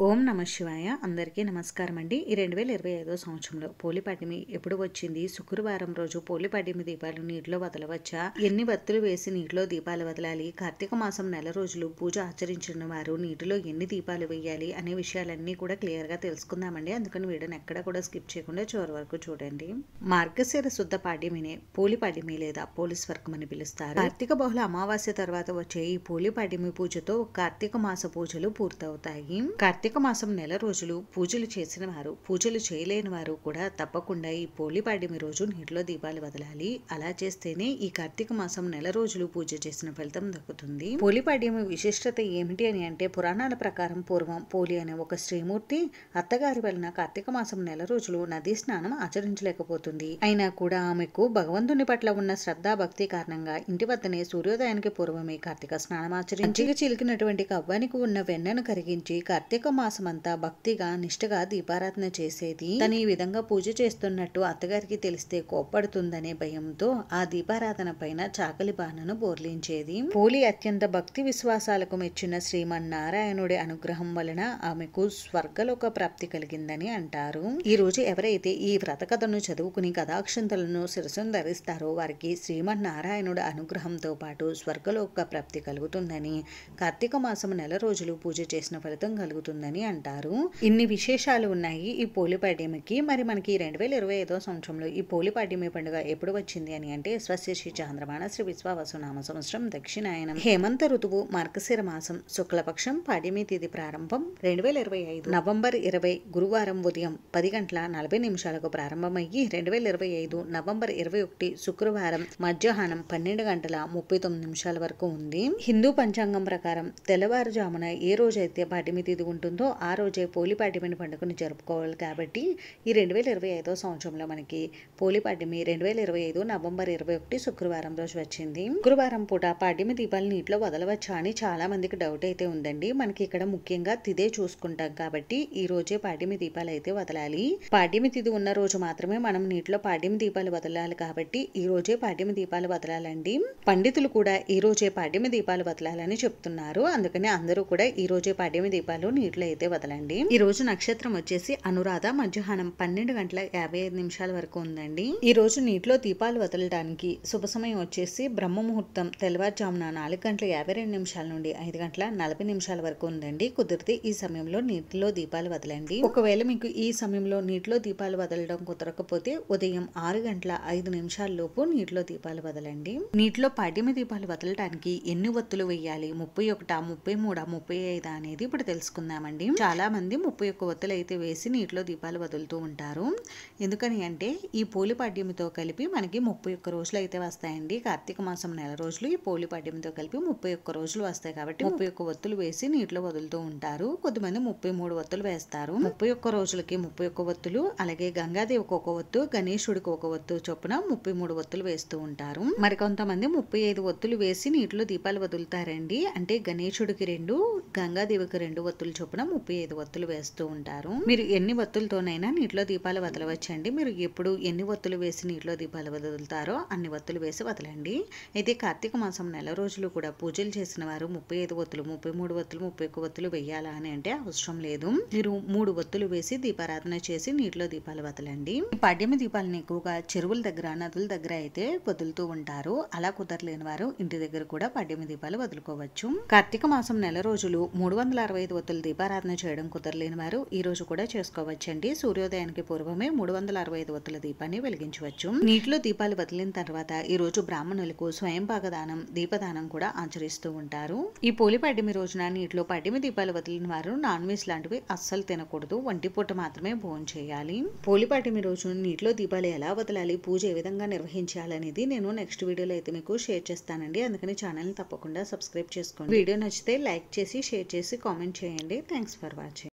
ఓం నమ శివాయ. అందరికీ నమస్కారం అండి. ఈ 2025 సంవత్సరంలో పోలిపాడ్యమి ఎప్పుడు వచ్చింది? శుక్రవారం రోజు పోలిపాడ్యమి దీపాలు నీటిలో వదలవచ్చా? ఎన్ని వత్తులు వేసి నీటిలో దీపాలు వదలాలి? కార్తీక మాసం నెల రోజులు పూజ ఆచరించిన వారు నీటిలో ఎన్ని దీపాలు వేయాలి అనే విషయాలన్నీ కూడా క్లియర్గా తెలుసుకుందామండి. అందుకని వీడియోని ఎక్కడ కూడా స్కిప్ చేయకుండా చివరి వరకు చూడండి. మార్గశిర శుద్ధ పాడ్యమినే పోలిపాడ్యమి లేదా పోలీస్వర్గం అని పిలుస్తారు. కార్తీక బహుళ అమావాస్య తర్వాత వచ్చే ఈ పోలిపాడ్యమి పూజతో కార్తీక మాస పూజలు పూర్తవుతాయి. కార్తీక మాసం నెల రోజులు పూజలు చేసిన వారు, పూజలు చేయలేని వారు కూడా తప్పకుండా ఈ పోలిపాడ్యమి రోజు నీటిలో దీపాలు వదలాలి. అలా చేస్తేనే ఈ కార్తీక మాసం నెల రోజులు పూజ చేసిన ఫలితం దక్కుతుంది. పోలిపాడ్యమి విశిష్టత ఏమిటి అని అంటే, పురాణాల ప్రకారం పూర్వం పోలి అనే ఒక శ్రీమూర్తి అత్తగారి వలన కార్తీక మాసం నెల రోజులు నదీ స్నానం ఆచరించలేకపోతుంది. అయినా కూడా ఆమెకు భగవంతుని పట్ల ఉన్న శ్రద్ధా భక్తి కారణంగా ఇంటి వద్దనే సూర్యోదయానికి పూర్వమే కార్తీక స్నానం ఆచరించి చిలికినటువంటి కవ్వానికి ఉన్న వెన్నను కరిగించి కార్తీక మాసమంతా భక్తిగా నిష్ఠగా దీపారాధన చేసేది. తను ఈ విధంగా పూజ చేస్తున్నట్టు అత్తగారికి తెలిస్తే కోప్పడుతుందనే భయంతో ఆ దీపారాధన పైన చాకలి బాణను బోర్లించేది. పోలి అత్యంత భక్తి విశ్వాసాలకు మెచ్చిన శ్రీమన్నారాయణుడి అనుగ్రహం వలన ఆమెకు స్వర్గలోక ప్రాప్తి కలిగిందని అంటారు. ఈ రోజు ఎవరైతే ఈ వ్రత కథను చదువుకుని కథాక్షంతలను శిరసును ధరిస్తారో వారికి శ్రీమన్నారాయణుడి అనుగ్రహంతో పాటు స్వర్గలోక ప్రాప్తి కలుగుతుందని, కార్తీక మాసం నెల రోజులు పూజ చేసిన ఫలితం కలుగుతుందని అంటారు. ఇన్ని విశేషాలు ఉన్నాయి ఈ పోలిపాడ్యమికి. మరి మనకి 2025 సంవత్సరంలో ఈ పోలిపాడ్యమి పండుగ ఎప్పుడు వచ్చింది అని అంటే, స్వస్తి చాంద్రమాన శ్రీ విశ్వావసునామ సంవత్సరం దక్షిణాయనం హేమంత ఋతువు మార్గశిర మాసం శుక్లపక్షం పాడ్యమి తేదీ ప్రారంభం 2025 నవంబర్ 20 గురువారం ఉదయం 10:40 ప్రారంభమయ్యి 2025 నవంబర్ 21 శుక్రవారం మధ్యాహ్నం 12:39 వరకు ఉంది. హిందూ పంచాంగం ప్రకారం తెల్లవారుజామున ఏ రోజైతే పాడ్యమి తేదీ ఉంటుందో ఆ రోజే పోలిపాడ్యమి పండుగను జరుపుకోవాలి. కాబట్టి ఈ 2025 సంవత్సరంలో మనకి పోలిపాడ్యమి 2025 నవంబర్ 21 శుక్రవారం రోజు వచ్చింది. శుక్రవారం పూట పాడ్యమి దీపాలు నీటిలో వదలవచ్చా అని చాలా మందికి డౌట్ అయితే ఉందండి. మనకి ఇక్కడ ముఖ్యంగా తిదే చూసుకుంటాం కాబట్టి ఈ రోజే పాడ్యమి దీపాలు అయితే వదలాలి. పాడ్యమి తిథి ఉన్న రోజు మాత్రమే మనం నీటిలో పాడ్యమి దీపాలు వదలాలి. కాబట్టి ఈ రోజే పాడ్యమి దీపాలు వదలాలండి. పండితులు కూడా ఈ రోజే పాడ్యమి దీపాలు వదలాలని చెప్తున్నారు. అందుకని అందరూ కూడా ఈ రోజే పాడ్యమి దీపాలు నీటిలో అయితే వదలండి. ఈ రోజు నక్షత్రం వచ్చేసి అనురాధ. మధ్యాహ్నం 12:55 వరకు ఉందండి. ఈ రోజు నీటిలో దీపాలు వదలడానికి శుభ సమయం వచ్చేసి బ్రహ్మ ముహూర్తం తెల్లవారుజామున 4:52 నుండి 5:40 వరకు ఉందండి. కుదిరితే ఈ సమయంలో నీటిలో దీపాలు వదలండి. ఒకవేళ మీకు ఈ సమయంలో నీటిలో దీపాలు వదలడం కుదరకపోతే ఉదయం 6:05 లోపు నీటిలో దీపాలు వదలండి. నీటిలో పాడ్యమి దీపాలు వదలడానికి ఎన్ని ఒత్తులు వేయాలి, 31, 33, 35 అనేది ఇప్పుడు తెలుసుకుందామండి. చాలా మంది 31 ఒత్తులు అయితే వేసి నీటిలో దీపాలు వదులుతూ ఉంటారు. ఎందుకని అంటే ఈ పోలిపాడ్యమితో కలిపి మనకి 31 రోజులు అయితే వస్తాయండి. కార్తీక మాసం నెల రోజులు ఈ పోలిపాడ్యమితో కలిపి 31 రోజులు వస్తాయి. కాబట్టి 31 ఒత్తులు వేసి నీటిలో వదులుతూ ఉంటారు. కొద్దిమంది 33 ఒత్తులు వేస్తారు. 31 రోజులకి 31 ఒత్తులు, అలాగే గంగాదేవికి ఒక ఒత్తు, గణేశుడికి ఒక ఒత్తు చొప్పున 33 ఒత్తులు వేస్తూ ఉంటారు. మరి కొంతమంది 35 ఒత్తులు వేసి నీటిలో దీపాలు వదులుతారండి. అంటే గణేశుడికి 2, గంగాదేవికి 2 ఒత్తులు చొప్పున 35 ఒత్తులు వేస్తూ ఉంటారు. మీరు ఎన్ని ఒత్తులతోనైనా నీటిలో దీపాలు వదలవచ్చండి. మీరు ఎప్పుడు ఎన్ని ఒత్తులు వేసి నీటిలో దీపాలు వదులుతారో అన్ని ఒత్తులు వేసి వదలండి. అయితే కార్తీక మాసం నెల రోజులు కూడా పూజలు చేసిన వారు 35 ఒత్తులు, 33 ఒత్తులు, 31 ఒత్తులు వేయాలా అని అంటే అవసరం లేదు. మీరు 3 ఒత్తులు వేసి దీపారాధన చేసి నీటిలో దీపాలు వదలండి. పాడ్యమి దీపాలను ఎక్కువగా చెరువుల దగ్గర, నదుల దగ్గర అయితే వదులుతూ ఉంటారు. అలా కుదరలేని వారు ఇంటి దగ్గర కూడా పాడ్యమి దీపాలు వదులుకోవచ్చు. కార్తీక మాసం నెల రోజులు 365 ఒత్తులు దీపారాధన చేయడం కుదరలేని వారు ఈ రోజు కూడా చేసుకోవచ్చండి. సూర్యోదయానికి పూర్వమే 365 ఒత్తుల దీపాన్ని వెలిగించవచ్చు. నీటిలో దీపాలు వదిలిన తర్వాత ఈ రోజు బ్రాహ్మణులకు స్వయం పాకదానం, దీపదానం కూడా ఆచరిస్తూ ఉంటారు. ఈ పోలిపాడ్యమి రోజున నీటిలో పాడ్యమి దీపాలు వదిలిన వారు నాన్ వెజ్ లాంటివి అస్సలు తినకూడదు. ఒంటిపూట మాత్రమే భోజనం చేయాలి. పోలిపాడ్యమి రోజు నీటిలో దీపాలు ఎలా వదలాలి, పూజ ఏ విధంగా నిర్వహించాలనేది నేను నెక్స్ట్ వీడియోలో అయితే మీకు షేర్ చేస్తానండి. అందుకని ఛానల్ని తప్పకుండా సబ్స్క్రైబ్ చేసుకోండి. వీడియో నచ్చితే లైక్ చేసి, షేర్ చేసి, కామెంట్ చేయండి. Thanks for watching.